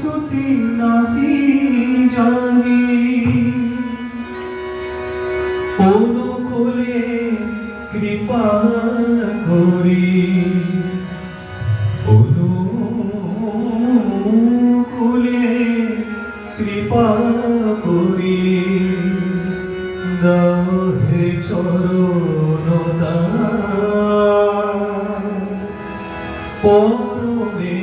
স্তুতি নাহি জানি অনুকূলে কৃপা করি অনুকূলে কৃপা করি দাও হে চরণ দান পরমে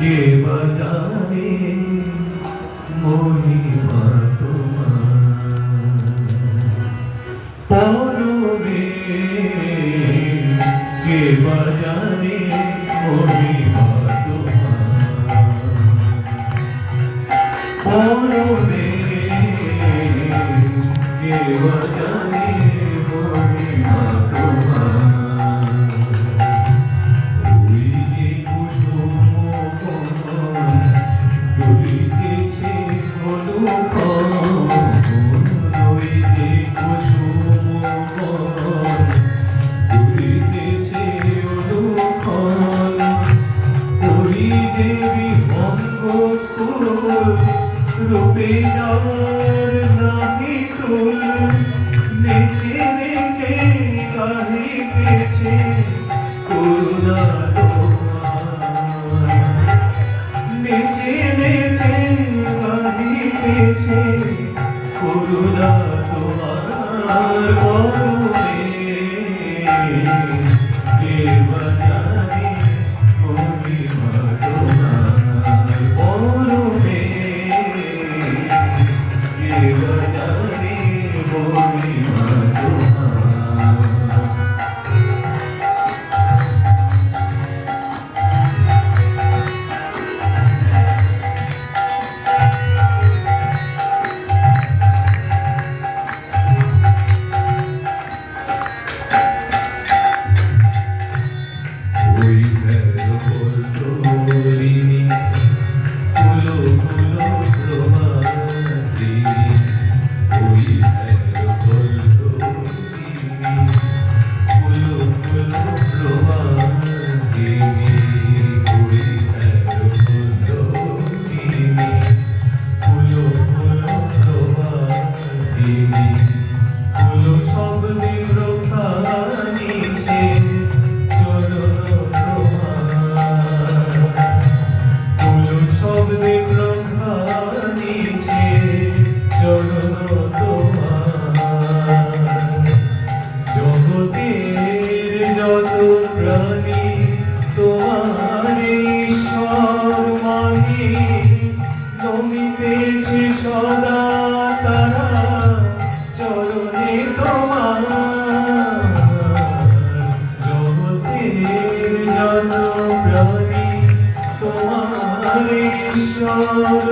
কে বাজানে মহিমা তোমার পরমে কে বাজানে মহিমা তোমার পরমে কে বাজানে মহিমা তোমার ওই যে কুসুম দুলিতেছে অনুক্ষণ ওই যে কুসুম দুলিতেছে অনুক্ষণ ওই যে বিভঙ্গ ফুল রূপে যার নাহি তুল নেচে নেচে গাহিতেছে করুণা তোমার নেচে নেচে গাহিতেছে করুণা তোমার পরমে কে বাজানে মহিমা তোমার পরমে কে বাজানে মহিমা তোমার ওই বলিনি কুলো কুলো প্রভাতি ওই বলিনি কুলো কুলো প্রভাতি ওই বলিনি কুলো কুলো প্রভাতি কুলো শব্দে প্রখানিছে শব্দে প্রখানিছে চরণ তোমার জগতের যত প্রাণী তোমার ঈশ্বর মাহি নমিতেছে সদা তারা চরণে তোমার জগতের যত প্রাণী তোমার ঈশ্বর